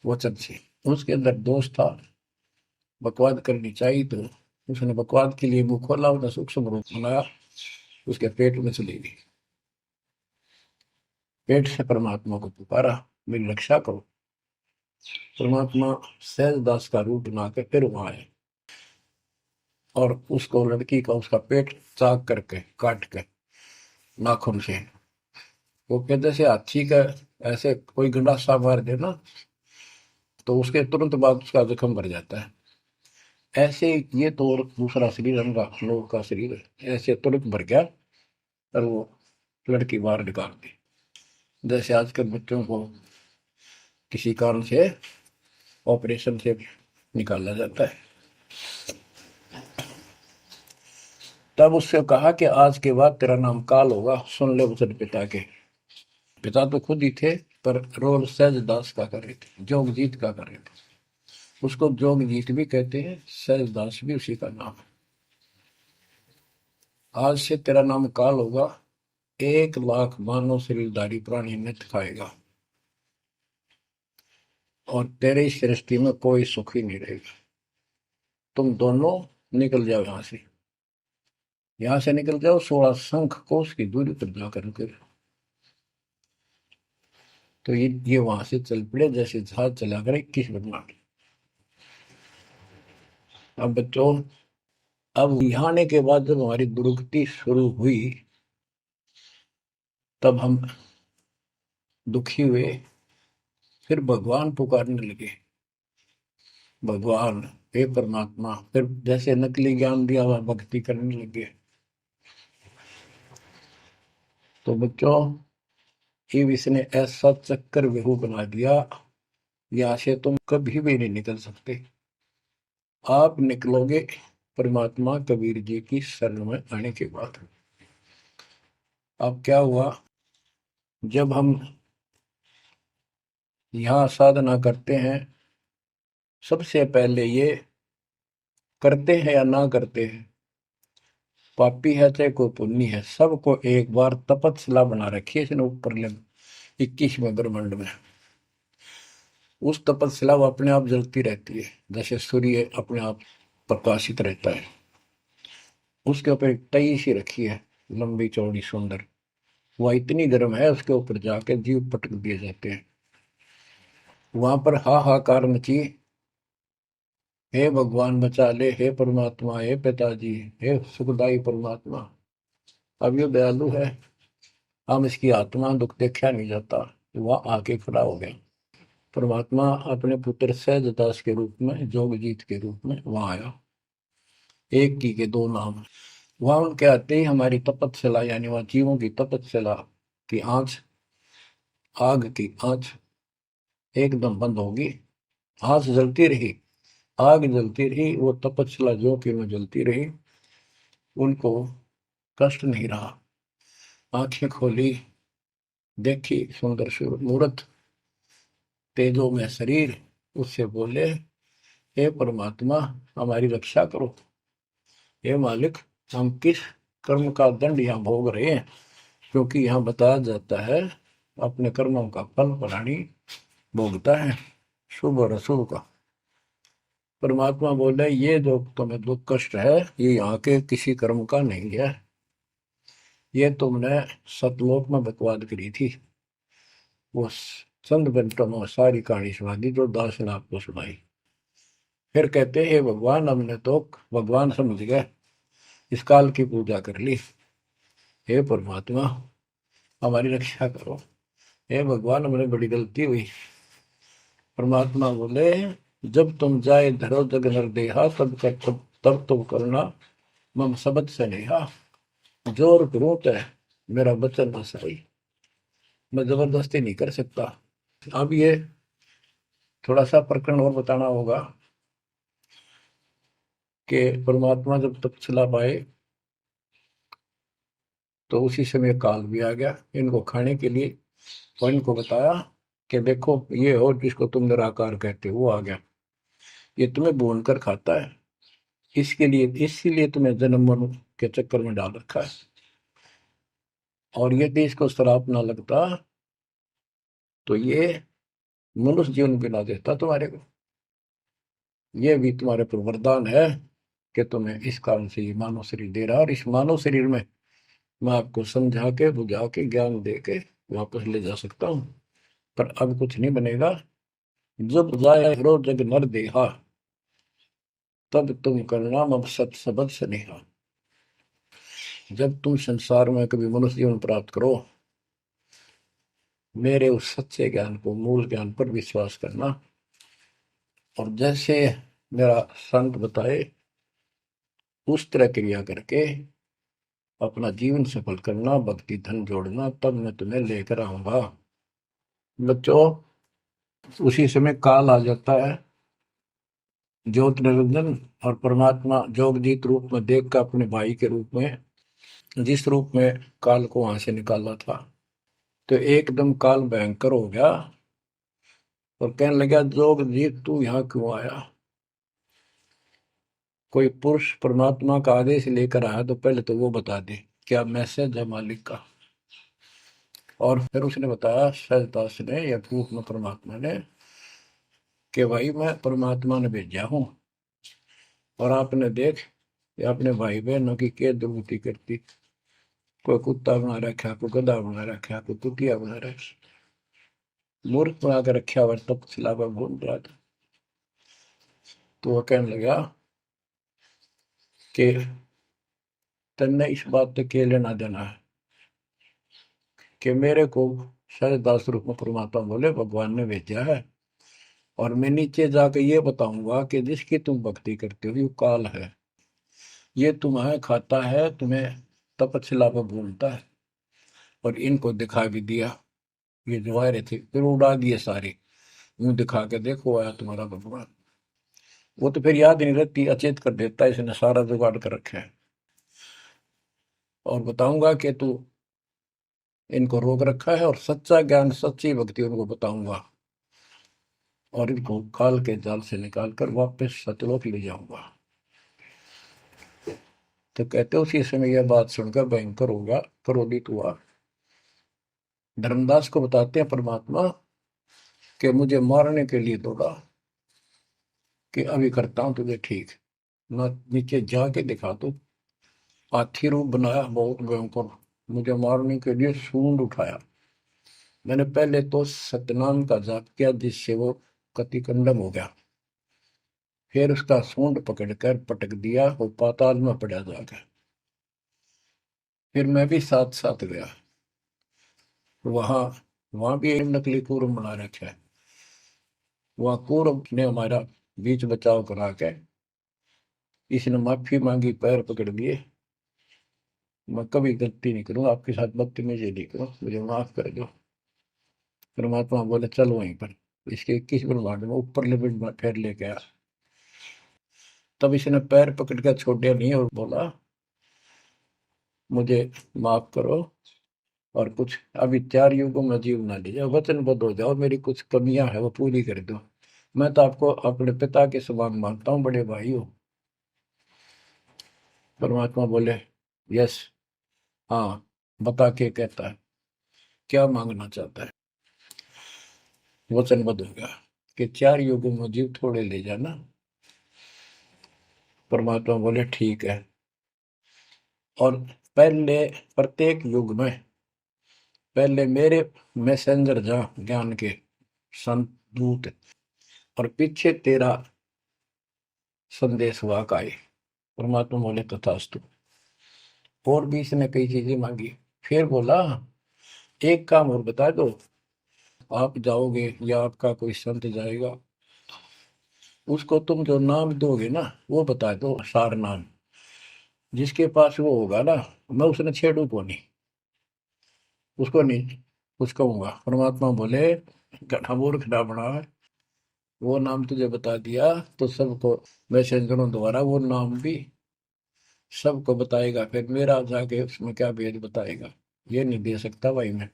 वचन से। उसके अंदर दोष था, बकवाद करनी चाहिए तो उसने बकवाद के लिए मुंह खोला, उसने सूक्ष्म रूप बनाया, उसके पेट में चली गई। पेट से परमात्मा को पुकारा मेरी रक्षा करो। परमात्मा सहज दास का रूप बना के फिर वहां आए और उसको लड़की का उसका पेट चाक करके काट के नाखून से, वो कहते से हाथी का ऐसे कोई गंडासा मार दे ना तो उसके तुरंत बाद उसका जख्म भर जाता है, ऐसे ये तो और दूसरा शरीर अंगा लोग का शरीर ऐसे तुरंत भर गया और वो लड़की बाहर निकाल दी। जैसे आजकल बच्चों को किसी कारण से ऑपरेशन से निकाला जाता है। तब उससे कहा कि आज के बाद तेरा नाम काल होगा, सुन ले वचन पिता के। पिता तो खुद ही थे पर रोल सहज दास का कर रहे थे, जोगजीत का कर रहे थे। उसको जोगजीत भी कहते हैं, सहज दास भी उसी का नाम है। आज से तेरा नाम काल होगा, 1,00,000 मानव शरीरधारी प्राणी नित खाएगा और तेरे इस सृष्टि में कोई सुख ही नहीं रहेगा। तुम दोनों निकल जाओ यहां से निकल जाओ, 16 शंख कोस की दूरी पर जाकर रुके। तो ये वहां से चल पड़े जैसे जहाज चला कर 21 ब्रह्मांड। अब बच्चों, अब यहाँ आने के बाद जब हमारी दुर्गति शुरू हुई तब हम दुखी हुए, फिर भगवान पुकारने लगे, भगवान हे परमात्मा, फिर जैसे नकली ज्ञान दिया हुआ भक्ति करने लगे। तो बच्चों, ये इसने ऐसा चक्कर व्यू बना दिया, यहाँ से तुम कभी भी नहीं निकल सकते। आप निकलोगे परमात्मा कबीर जी की शरण में आने के बाद। अब क्या हुआ, जब हम यहाँ साधना करते हैं, सबसे पहले ये करते हैं या ना करते हैं, पापी है चाहे कोई पुण्य है, सबको एक बार तपस्या बना रखी है इसने ऊपर ले 21वें ब्रह्मांड में। उस तपस्या वो अपने आप जलती रहती है, जैसे सूर्य अपने आप प्रकाशित रहता है। उसके ऊपर एक तई सी रखी है, लंबी चौड़ी सुंदर, वह इतनी गर्म है उसके ऊपर जाके जीव पटक दिए जाते हैं। वहां पर हाहाकार मची, हे भगवान बचा ले, हे परमात्मा, हे पिताजी, हे सुखदाई परमात्मा। अब ये दयालु है, हम इसकी आत्मा दुख देखा नहीं जाता, वह आके खड़ा हो गया। परमात्मा अपने पुत्र सहजदास के रूप में, जोगजीत के रूप में वहां आया। एक की के दो नाम। वहां उनके आते ही हमारी तपस्या, यानी वहां जीवों की तपस्या की आंच, आग की आंच एकदम बंद होगी। आंच जलती रही, आग जलती रही, वो तपस्या जो कि में जलती रही, उनको कष्ट नहीं रहा। आंखें खोली, देखी सुंदर मूर्त, तेजो में शरीर, उससे बोले हे परमात्मा हमारी रक्षा करो, हे मालिक हम किस कर्म का दंड यहाँ भोग रहे हैं, क्योंकि यहाँ बताया जाता है अपने कर्मों का फल प्राणी भोगता है, शुभ और अशुभ का। परमात्मा बोले ये जो तुम्हें दुख कष्ट है ये यहाँ के किसी कर्म का नहीं है, ये तुमने सतलोक में बकवाद करी थी। वो चंद मिनटों में सारी कहानी सुना दी जो दास ने आपको सुनाई। फिर कहते हे भगवान, हमने तो भगवान समझ गए, इस काल की पूजा कर ली। हे परमात्मा हमारी रक्षा करो, हे भगवान हमने बड़ी गलती हुई। परमात्मा बोले जब तुम जाए धरो जग नर देहा तब तुम करना मम शब्द से नेहा। जोर करूं है मेरा वचन न सही, मैं जबरदस्ती नहीं कर सकता। अब ये थोड़ा सा प्रकरण और बताना होगा कि परमात्मा जब तपस्या पाए तो उसी समय काल भी आ गया इनको खाने के लिए, और इनको बताया कि देखो ये हो जिसको तुम निराकार कहते हो वो आ गया, ये तुम्हें भून कर खाता है, इसके लिए इसीलिए तुम्हें जन्म मरण के चक्कर में डाल रखा है। और यदि इसको श्राप ना लगता तो ये मनुष्य जीवन भी ना देता तुम्हारे को। ये भी तुम्हारे पर वरदान है कि तुम्हें इस कारण से ये मानव शरीर दे रहा है, और इस मानव शरीर में मैं आपको समझा के बुझा के ज्ञान दे के वापस ले जा सकता हूँ। पर अब कुछ नहीं बनेगा। जब जाए रो जग नर देहा तब तुम करना मम सत सबद स्नेहा। जब तुम संसार में कभी मनुष्य जीवन प्राप्त करो, मेरे उस सच्चे ज्ञान को, मूल ज्ञान पर विश्वास करना, और जैसे मेरा संत बताए उस तरह क्रिया करके अपना जीवन सफल करना, भक्ति धन जोड़ना, तब मैं तुम्हें लेकर आऊंगा। बच्चों उसी समय काल आ जाता है, ज्योत निरंजन और परमात्मा जोगजीत रूप में देख कर अपने भाई के रूप में, जिस रूप में काल को वहां से निकाला था, तो एकदम काल भयंकर हो गया और कहने लगा जोगजीत तू यहाँ क्यों आया। कोई पुरुष परमात्मा का आदेश लेकर आया तो पहले तो वो बता दे क्या मैसेज है मालिक का। और फिर उसने बताया सहजदास ने या रूप में परमात्मा ने कि भाई मैं परमात्मा ने भेजा हूं, और आपने देख अपने भाई बहनों की क्या दुर्गति करती, कोई कुत्ता बना रखा, कोई गधा बना रखा, कोई कुतिया बना रखा, मूर्ख बना कर रखा हुआ, तब सिलावा बोल रहा था। तो वह कहने लगा कि तन्ने इस बात से क्या लेना देना है कि मेरे को सहजदास रूप में परमात्मा बोले भगवान ने भेजा है, और मैं नीचे जाकर ये बताऊंगा कि जिसकी तुम भक्ति करते हो ये काल है, ये तुम्हें खाता है, तुम्हें तपस्या पर भूलता है। और इनको दिखा भी दिया, ये जो आ रहे थे फिर उड़ा दिए सारे, यूं दिखा के देखो आया तुम्हारा भगवान। वो तो फिर याद नहीं रहती, अचेत कर देता है, इसने सारा जुगाड़ कर रखा है। और बताऊंगा कि तू इनको रोक रखा है, और सच्चा ज्ञान सच्ची भक्ति उनको बताऊंगा, और इनको काल के जाल से निकाल कर वापस सतलोक ले जाऊंगा। तो कहते उसी समय यह बात सुनकर भयंकर होगा, क्रोधित हुआ। धर्मदास को बताते हैं परमात्मा कि मुझे मारने के लिए दौड़ा, कि अभी करता हूं तुझे ठीक, मैं नीचे जाके दिखा दू। हाथी रूप बनाया बहुत भयंकर, मुझे मारने के लिए सूंड उठाया। मैंने पहले तो सतनाम का जाप किया जिससे वो कतिकंडम हो गया, फिर उसका सूंड पकड़कर पटक दिया, वो पाताल में पड़ा जाकर। फिर मैं भी साथ साथ गया, वहां वहां भी एक नकली कूर्म बना रखा है, वहां कूर्म ने हमारा बीच बचाव करा के इसने माफी मांगी, पैर पकड़ लिए, मैं कभी गलती नहीं करूँ आपके साथ, बदतमीजी नहीं करूँ, मुझे माफ कर दो। परमात्मा बोले चल वहीं पर इसके 21 ब्रह्मांड में ऊपर लिमिट में फिर लेके आया। तब इसने पैर पकड़ कर छोड़िया नहीं और बोला मुझे माफ करो, और कुछ अभी 4 युगों में जीव ना लीजिए, वचनबद्ध हो जाओ, मेरी कुछ कमियां है वो पूरी कर दो, मैं तो आपको अपने पिता के समान मानता हूँ, बड़े भाई हो। परमात्मा बोले यस। हाँ, बता के कहता है क्या मांगना चाहता है। वचनबद्ध हो गया कि 4 युगों में जीव थोड़े ले जाना। परमात्मा बोले ठीक है। और पहले प्रत्येक युग में पहले मेरे मैसेंजर जा ज्ञान के संत दूत, और पीछे तेरा संदेश वाहक आए। परमात्मा बोले तथास्तु। और भी इसने कई चीजें मांगी। फिर बोला एक काम और बता दो, आप जाओगे या आपका कोई संत जाएगा, उसको तुम जो नाम दोगे ना वो बता दो, सार नाम। जिसके पास वो होगा ना, मैं उसने छेड़ू को नहीं, उसको नहीं कुछ कहूंगा। परमात्मा बोले गधा मूर्ख ना बना, वो नाम तुझे बता दिया तो सबको मैसेंजरों द्वारा वो नाम भी सबको बताएगा, फिर मेरा जाके उसमें क्या भेद बताएगा, ये नहीं दे सकता भाई मैं।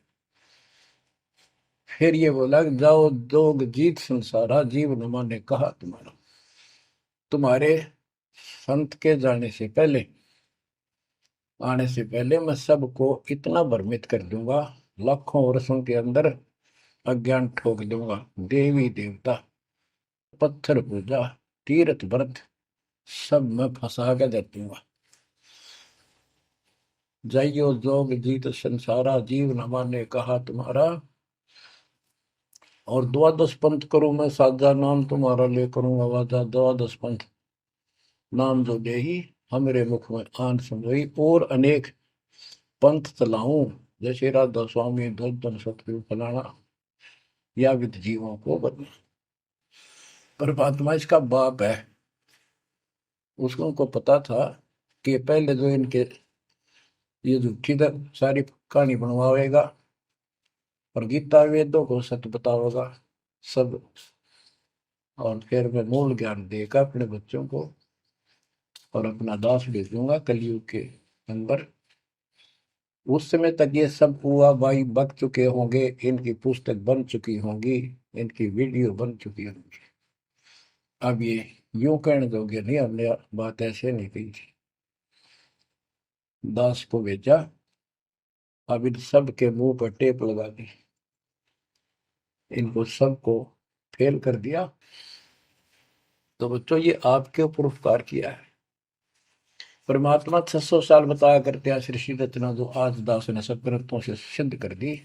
फिर ये बोला कि जाओ जोग जीत संसारा, जीव न माने कहा तुम्हारा। तुम्हारे संत के जाने से पहले, आने से पहले मैं सबको इतना भ्रमित कर दूंगा, लाखों वर्षों के अंदर अज्ञान ठोक दूंगा। देवी देवता, पत्थर पूजा, तीर्थ व्रत सब मैं फंसा के दे दूंगा। जाइयो जोग जीत संसारा, जीव न माने कहा तुम्हारा। और द्वादश पंथ करूं मैं साजा, नाम तुम्हारा ले करूं आवाजा। द्वादश पंथ नाम जो दे ही हमरे मुख में आन समोई, और अनेक पंथ चलाऊं, जैसे राधा स्वामी धन सतगुरु फलाना, या विद जीवों को बदले। परमात्मा इसका बाप है। उसको को पता था कि पहले जो इनके ये झूठी सारी कहानी बनवाएगा और गीता वेदों को सत्य बताओगा सब, और फिर मैं मूल ज्ञान देगा अपने बच्चों को, और अपना दास भेजूंगा कलयुग के अंदर। उस समय तक ये सब हुआ भाई बक चुके होंगे, इनकी पुस्तक बन चुकी होंगी, इनकी वीडियो बन चुकी होंगी। अब ये यूं कहने दोगे नहीं, हमने बात ऐसे नहीं कही थी। दास को भेजा, अब इन सब के मुंह पर टेप लगा दी, इनको सबको फेल कर दिया। तो बच्चों ये आपके ऊपर उपकार किया है। परमात्मा 600 साल बताया करते हैं सृष्टि रचना, जो आज दास ने सब ग्रंथों से सिद्ध कर दी।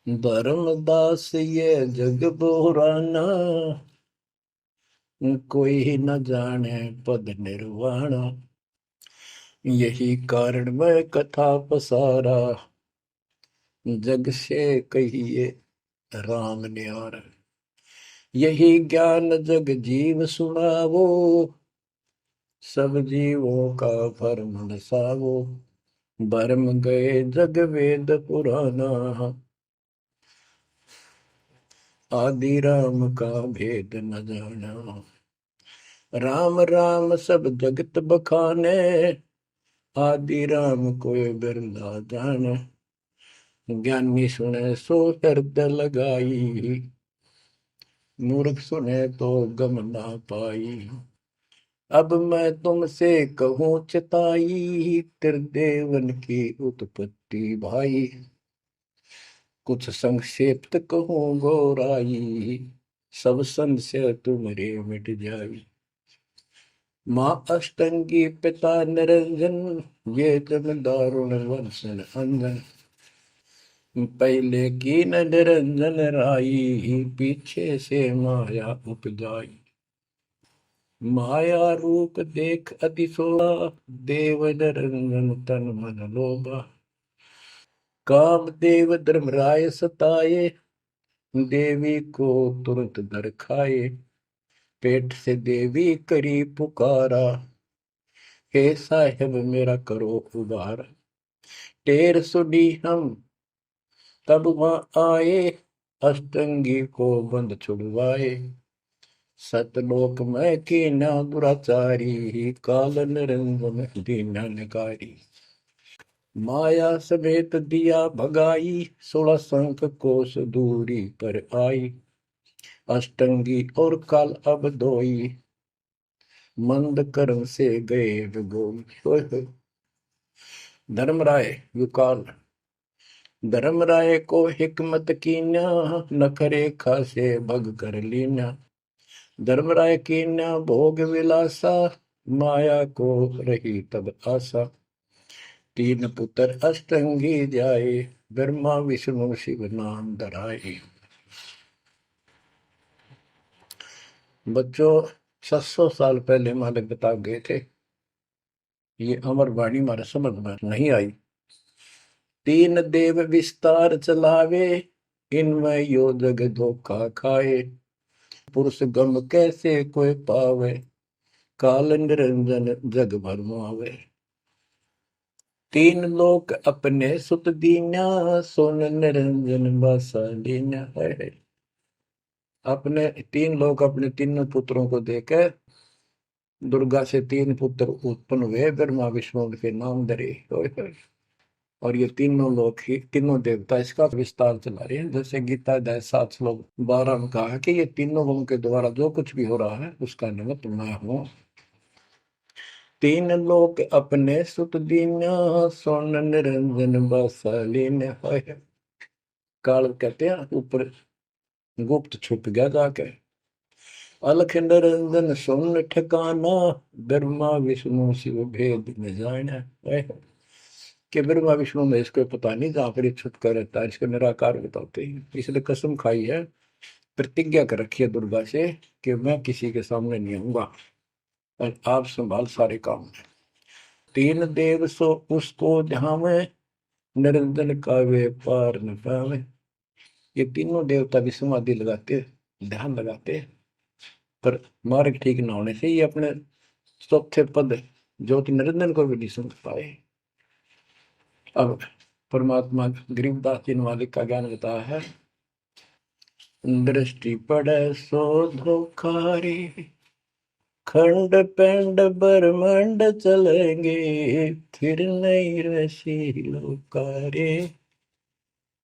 धर्मदास ये जग बोराना, कोई न जाने पद निर्वाणा। यही कारण मैं कथा पसारा, जग से कहिए राम न्यारा। यही ज्ञान जग जीव सुनावो, सब जीवों का भरम सावो। भरम गए जग वेद पुराना, आदि राम का भेद न जाना। राम राम सब जगत बखाने, आदि राम कोई बिरला जाने। ज्ञानी सुने सो हृदय लगाई, मूर्ख सुने तो गम ना पाई। अब मैं तुमसे कहूँ चिताई, त्रिदेवन की उत्पत्ति भाई। कुछ संक्षेप्त कहूँ गौराई, सब संशय तुमरे मिट जाई। माँ अष्टंगी पिता निरंजन, ये जम दारुण वर्षन अंजन। पहले की न निरंजन राई, पीछे से माया उपजाई। माया रूप देख अतिशोभा, देव निरंजन तन मन लोभा। काम देव धर्मराय सताए, देवी को तुरंत दर खाए। पेट से देवी करी पुकारा, हे साहेब मेरा करो उबार। टेर सुनी हम तब वहां आए, अष्टंगी को बंद छुड़वाए। सतलोक में कीना दुराचारी, काल निरंजन दीना निकारी। माया समेत दिया भगाई, 16 संख कोस दूरी पर आई। अष्टंगी और काल अब दोई, मंद कर्म से गए विगोई। धर्मराय युकाल, धर्मराय को हिकमत कीन्या, नखरे खासे भग कर लीन्या। धर्मराय कीन्या भोग विलासा, माया को रही तब आशा। तीन पुत्र अष्टंगी जाए, ब्रह्मा विष्णु शिव नाम धराए। बच्चों 700 साल पहले मालिक बता गए थे, ये अमर वाणी हमारे समझ में नहीं आई। तीन देव विस्तार चलावे, इनमें यो जग धोखा खाए। पुरुष गम कैसे कोई पावे, काल निरंजन जग भरमावे। तीन लोक अपने सुत दीन्या, सोन निरंजन बसा लीन्या है। अपने तीन लोग अपने तीनों पुत्रों को देकर दुर्गा से तीन पुत्र उत्पन्न हुए, ब्रह्मा विष्णु के नाम धरे। और ये तीनों लोग ही तीनों देवता इसका विस्तार चला रहे हैं। जैसे गीता अध्याय 7 श्लोक 12 में कहा कि ये तीनों लोगों के द्वारा जो कुछ भी हो रहा है उसका निमित्त मैं हूं। तीन लोग अपने सुत दीन्या, सोन निरंजन बसा लीन्या है। काल कहते हैं ऊपर गुप्त छुप गया जाके। अलख निरंजन सोन ठिकाना, ब्रह्मा विष्णु शिव भेद न जाना है। कि ब्रह्मा विष्णु में इसको पता नहीं, जहां पर छुप कर रहता है इसको निराकार बताते हैं। इसलिए कसम खाई है, प्रतिज्ञा कर रखी है दुर्गा से कि मैं किसी के सामने नहीं आऊंगा और आप संभाल सारे काम। तीन देव सो उसको ध्यावे, निरंजन का वे पार न पावे। ये तीनों देवता भी समाधि लगाते, ध्यान लगाते, पर मार्ग ठीक न होने से ये अपने चौथे पद ज्योति निरंजन को भी नहीं समझ पाए। अब परमात्मा गरीबदास जी मालिक का ज्ञान बताया है। दृष्टि पड़े सो धोखारी, खंड पेंड ब्रह्मांड चलेंगे, फिर नहीं रसी लोकारे,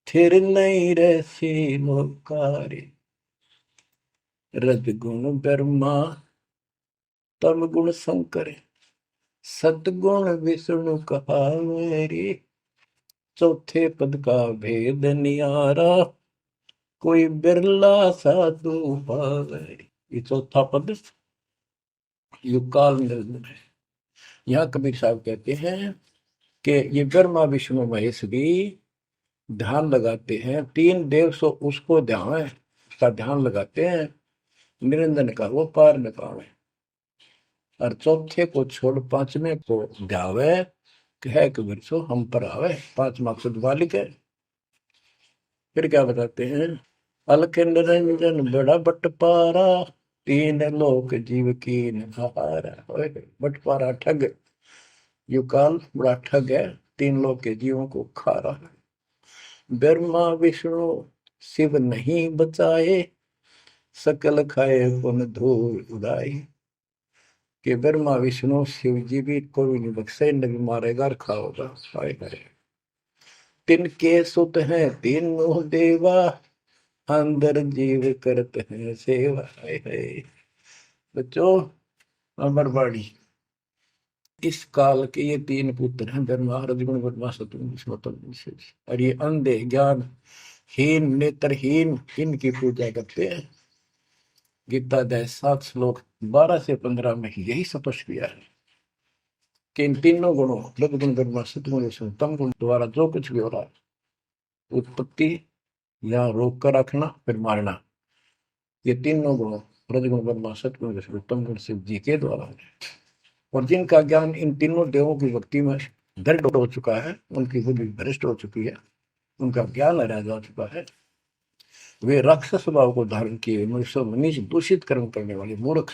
फिर नहीं रसी लोकारे। रजगुण ब्रह्मा, तम गुण शंकर, सतगुण विष्णु कहावेरी। चौथे पद का भेद नियारा, कोई बिरला साधु पावे। ये चौथा पद युगकाल निरंजन है। यहाँ कबीर साहब कहते हैं कि ये ब्रह्मा विष्णु महेश भी ध्यान लगाते हैं। तीन देव सो उसको ध्यान है, उसका ध्यान लगाते हैं, निरंजन का वो पार न पावे। और चौथे को छोड़ पांचवें को ध्यावे, कह कबीर सो हम पर आवे। पांच मकसद वालिक है। फिर क्या बताते हैं, अलख निरंजन बड़ा बटपारा, तीन लोक जीव की नहारा। बटपारा ठग, युकाल बड़ा ठग है, तीन लोक के जीवों को खा रहा है। ब्रह्मा विष्णु शिव नहीं बचाए, सकल खाए पुन धूल उड़ाई। कि ब्रह्मा विष्णु शिव जी भी कोई नहीं बख्शे, न भी मारेगा और खाओगा। हाय हाय। तिनके सुत हैं तीनों देवा, अंदर जीव करते हैं सेवा। हाय हाय। बच्चों अमरवाड़ी, इस काल के ये तीन पुत्र हैं, ब्रह्मा रजगुण ब्रह्मा सतगुण। और ये अंधे ज्ञान हीन नेत्रहीन इनकी पूजा करते हैं। गीता अध्याय 7 श्लोक 12 से 15 में यही स्पष्ट किया है कि इन तीनों गुणों रजगुण ब्रह्मा सतगुण तम गुण द्वारा जो कुछ भी हो रहा है, उत्पत्ति या रोक कर रखना फिर मारना, ये तीनों गुणों रजगुण ब्रह्मा सतगुण तम गुण शिव जी के द्वारा है। और जिनका ज्ञान इन तीनों देवों की भक्ति में दृढ़ हो चुका है, उनकी बुद्धि भ्रष्ट हो चुकी है, उनका ज्ञान रह जा चुका है, वे राक्षस स्वभाव को धारण किए मनुष्य मनीष दूषित कर्म करने वाले मूर्ख,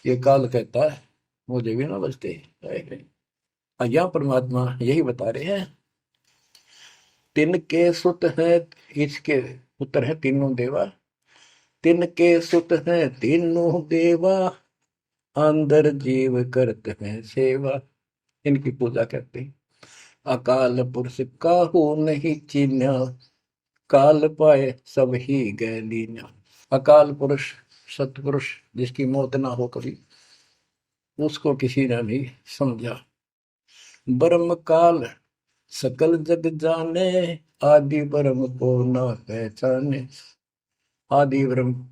ये काल कहता है मुझे भी ना बचते। यहाँ परमात्मा यही बता रहे हैं, तिनके सुत हैं, इसके पुत्र हैं तीनों देवा, तिनके सुत हैं तीनों देवा, अंदर जीव करते हैं सेवा। इनकी पूजा करते हैं। अकाल पुरुष काहू नहीं चीन्या, काल पाए सब ही गए लीन्या। अकाल पुरुष सतपुरुष जिसकी मौत ना हो कभी, उसको किसी ने नहीं समझा। ब्रह्म काल सकल जग जाने, आदि ब्रह्म को न पहचाने। आदि ब्रह्म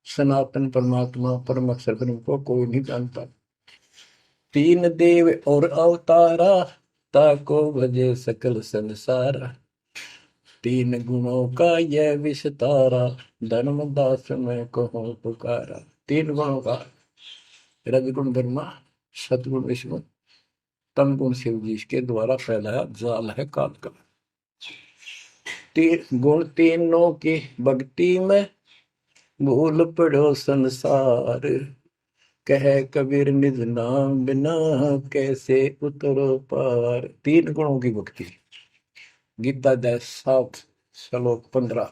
सनातन परमात्मा परम अक्षर ब्रह्म को कोई नहीं जानता। तीन देव और अवतारा, ताको भजे सकल संसारा। तीन गुणों का यह विस्तारा, धर्मदास में कहो पुकारा। तीन गुणों का, रजगुण ब्रह्मा, सतगुण विष्णु, तम गुण शिव जी के द्वारा फैलाया जाल है काल का। तीन गुण तीनों की भक्ति में, भूल पड़ो संसार। कह कबीर निज नाम बिना, कैसे उतरो पार। तीन गुणों की भक्ति, गीता 7 श्लोक 15।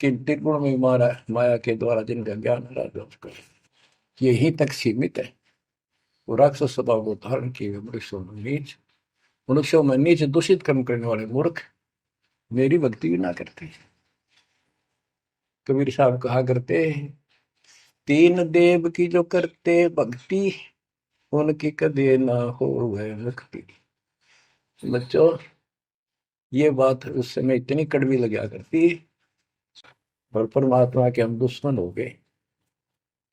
किन तीन गुण में मारा माया के द्वारा जिनका ज्ञान राजा, यही तक सीमित है। वो राक्षस स्वभाव को धारण किए मनुष्यों में नीच, मनुष्यों में नीच दूषित कर्म करने वाले मूर्ख मेरी भक्ति भी ना करते। कबीर साहब कहा करते, तीन देव की जो करते भक्ति, उनकी कदे ना हो वह मुक्ति। बच्चों, ये बात उस समय इतनी कड़वी लगा करती, और परमात्मा के हम दुश्मन हो गए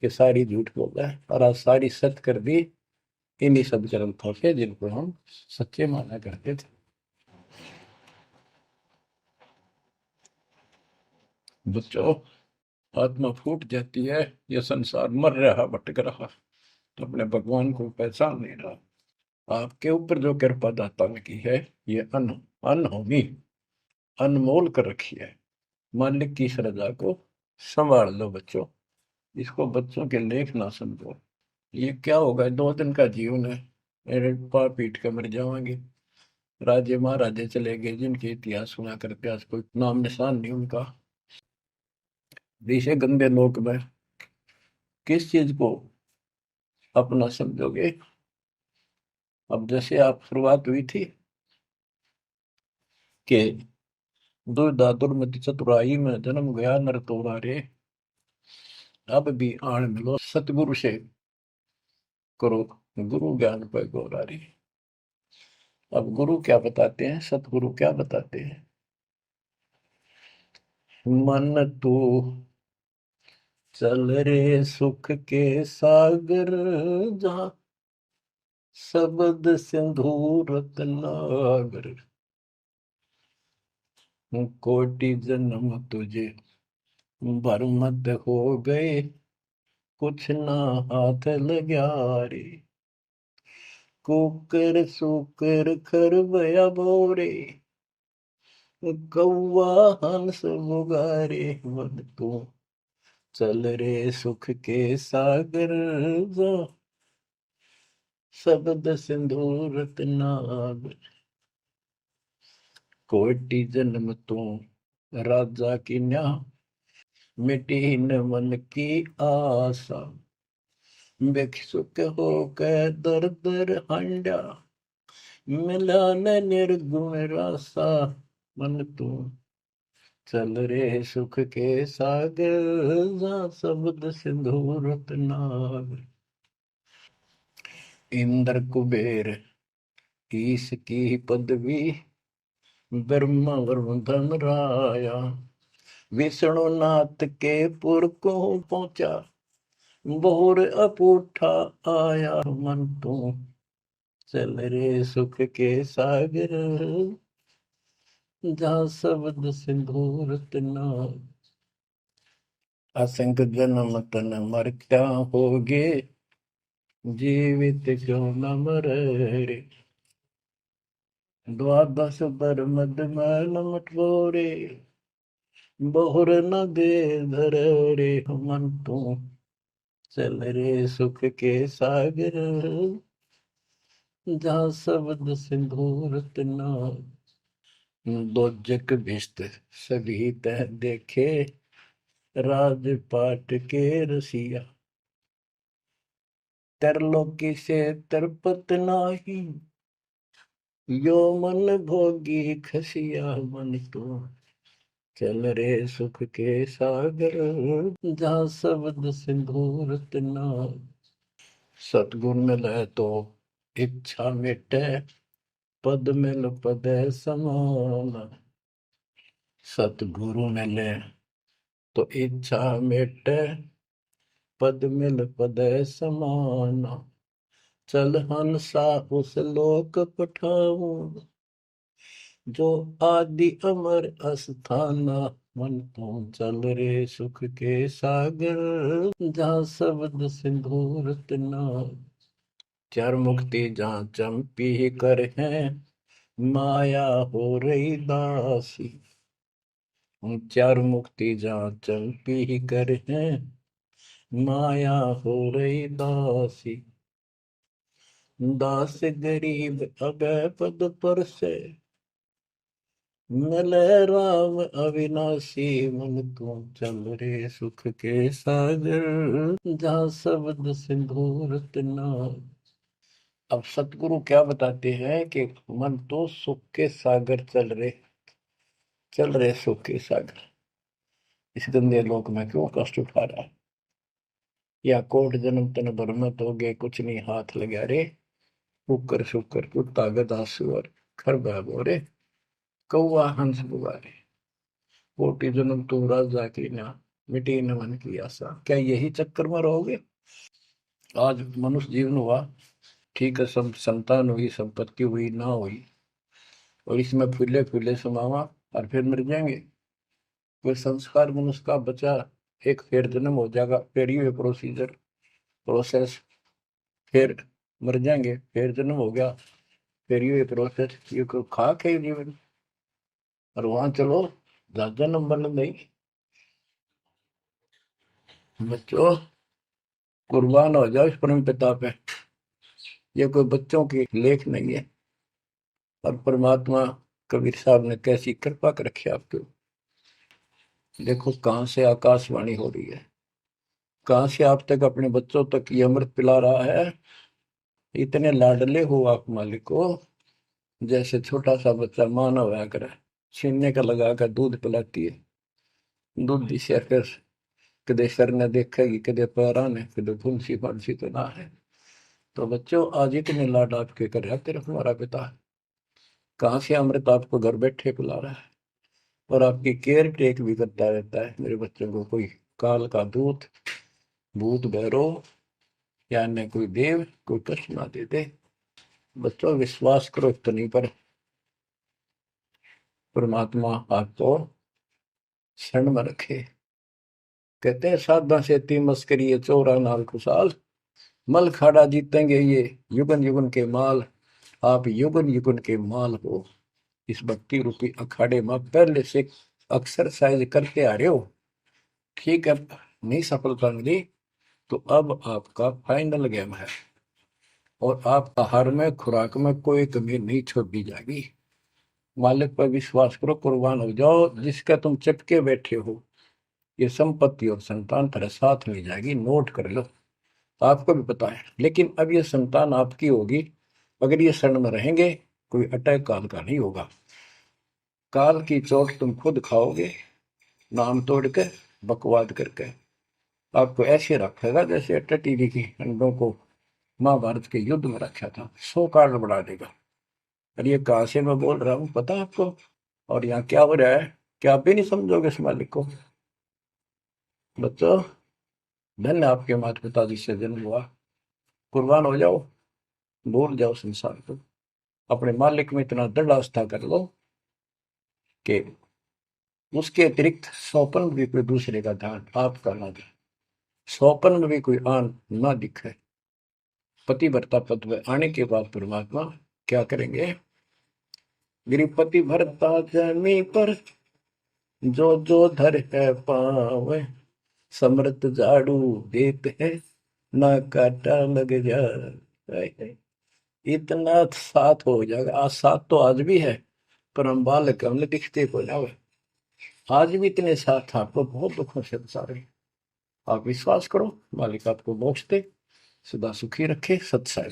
कि सारी झूठ बोल रहा है, और आज सारी सत्य कर दी इन्हीं सब ग्रंथों से जिनको हम सच्चे माना करते थे। बच्चों, आत्मा फूट जाती है, यह संसार मर रहा भटक रहा, तो अपने भगवान को पहचान नहीं रहा। आपके ऊपर जो कृपा दाता ने की है, ये अनहोनी अनमोल कर रखी है। मालिक की श्रद्धा को संभाल लो बच्चों, इसको बच्चों के लेख ना समझो। ये क्या होगा, 2 दिन का जीवन है, मेरे पा पीट के मर जाएंगे। राजे महाराजे चले गए जिनके इतिहास सुना करते, आज कोई नाम निशान नहीं उनका। इसे गंदे लोक में किस चीज को अपना समझोगे। अब जैसे आप शुरुआत हुई थी कि दुर्धा दुर्मति चतुराई में जन्म गया नर तोरा रे, अब भी आण मिलो सतगुरु से करो गुरु ज्ञान पर गोरा रे। अब गुरु क्या बताते हैं, सतगुरु क्या बताते हैं। मन तू चल रे सुख के सागर, जहाँ शब्द सिंधु रत्नागर। कोटि जन्म तुझे भरमत हो गए, कुछ ना हाथ लग्या रे। कुकर सुकर खरबया बोरे, कौवा हंस बुगारे। मन तू चल रे सुख के सागर, जो शब्द सिंधु रत्नागर। कोटि जन्म तू राजा की न्या, मिटी न मन की आशा। भिक्षुक होकर दर दर हंडा, मिला न निर्गुण रासा। मन तू चल रे सुख के सागर, जा शब्द सिंधु रत्नागर। इंद्र कुबेर ईश की पदवी, ब्रह्मा वरुण धनराया। विष्णु नाथ के पुर को पहुंचा, बोर अपूठा आया। मन तू चल रे सुख के सागर, जहाँ शब्द सिंधु रत्नागर। असंख जन्म तन मरता होगे, जीवित क्यों न मरे रे। द्वादश बर मद मैल मटोरे, बहुर न दे धर रे। मन तू चल रे सुख के सागर, जहाँ शब्द सिंधु रत्नागर। दो जग भिष्ट सभी तह देखे, राजपाट के रसिया। तरलोकी से तरपत नाही, यो मन भोगी खसिया। मन तो चल रे सुख के सागर, जहाँ शब्द सिंधु रत्नागर। सतगुण मिले तो इच्छा मिटे, पद मिल पद समान। सतगुरु मिले तो इच्छा मिटे, पद मिल पद समान। चल हंसा उस लोक पठाऊं, जो आदि अमर अस्थाना। मन तो चल रे सुख के सागर, जहाँ शब्द सिंदूर तना। चार मुक्ति जहाँ चंपी कर है, माया हो रही दासी। चार मुक्ति जहाँ चंपी कर है, माया हो रही दासी। दास गरीब अगय पद पर से, मिले राम अविनाशी। मन तू चल रे सुख के सागर, जहाँ शब्द सिंदूर तना। अब सतगुरु क्या बताते हैं कि मन तो सुख के सागर चल रहे सुख के सागर। इस गंदे लोक में क्यों कष्ट उठा रहा है? या कोट जन्म तन भरमत हो गए, कुछ नहीं हाथ लगा रे। शुक्र शुक्र कुत्ता गधा सुअर खरबा बोरे, कौआ हंस बुआरे। कोटि जन्म तू राजा की ना, मिटी न मन की आशा। क्या यही चक्कर में रहोगे? आज मनुष्य जीवन हुआ, ठीक है, सब संतान हुई, संपत्ति हुई ना हुई, और इसमें फूले फूले समावा और फिर मर जाएंगे। कोई संस्कार मनुष्य का बचा, एक फिर जन्म हो जाएगा, फिर ये प्रोसेस, फिर मर जाएंगे, फिर जन्म हो गया, फिर ये प्रोसेस। ये कोई खाक है जीवन? और वहां चलो जन्म बन नहीं। बच्चों, कुर्बान हो जाओ इस परम पिता पे। ये कोई बच्चों की लेख नहीं है। और परमात्मा कबीर साहब ने कैसी कृपा कर रखी आपके। देखो कहां से आकाशवाणी हो रही है, कहां से आप तक अपने बच्चों तक ये अमृत पिला रहा है। इतने लाडले हो आप मालिक को, जैसे छोटा सा बच्चा मानव होया करे, छीनने का लगा कर दूध पिलाती है। दूध दिशा फिर कदे सर ने देखेगी, कदे पैरा ने, कदे फुंसी फांसी तो ना है। तो बच्चों, आज इतने लाड आपके कर रहा तेरा हमारा पिता। कहाँ से अमृत आपको घर बैठे पिला रहा है, और आपकी केयर टेक भी करता रहता है मेरे बच्चों को। कोई काल का दूत, भूत भैरव या अन्य कोई देव कोई कष्ट ना दे दे। बच्चों, विश्वास करो इतनी पर, परमात्मा आपको शरण में रखे। कहते हैं साधा से ती मस्करी है, चोरा नाल खुशाल। मल खाड़ा जीतेंगे ये युगन युगन के माल। आप युगन युगन के माल हो। इस भक्ति रूपी अखाड़े में पहले से एक्सरसाइज करते आ रहे हो, ठीक है, नहीं सफलता मिली तो अब आपका फाइनल गेम है, और आप आहार में खुराक में कोई कमी नहीं छोड़ी जाएगी। मालिक पर विश्वास करो, कुर्बान हो जाओ। जिसका तुम चटके बैठे हो, ये संपत्ति और संतान तेरे साथ मिल जाएगी, नोट कर लो। आपको भी पता है, लेकिन अब ये संतान आपकी होगी अगर ये शरण में रहेंगे। कोई अटैक काल का नहीं होगा, काल की चोट तुम खुद खाओगे, नाम तोड़ के, बकवाद करके। आपको ऐसे रखेगा जैसे टीवी की अंडों को महाभारत के युद्ध में रखा था, 100 कार्ड बढ़ा देगा। और ये कहां से मैं बोल रहा हूँ पता है आपको? और यहाँ क्या हो रहा है, क्या आप भी नहीं समझोगे इस मालिक को? बच्चों, धन्य आपके माता पिता जिससे जन्म हुआ। कुर्बान हो जाओ, भूल जाओ संसार को, अपने मालिक में इतना दृढ़ आस्था कर लो कि उसके अतिरिक्त सौपन में भी कोई दूसरे का ध्यान आपका ना दे, सौपन में भी कोई आन ना दिखे। पतिव्रता पद में आने के बाद परमात्मा क्या करेंगे? गिरिपति भरता जमी पर, जो जो धर है पावे। समृत झाड़ू देत है, ना काटा लग जाए। इतना साथ हो जाएगा। आज साथ तो आज भी है, पर हम बालक हमने दिखते को जावे। आज भी इतने साथ आपको बहुत दुखों से बचा रहे। आप विश्वास करो, मालिक आपको मोक्ष दे, सदा सुखी रखे। सत्संग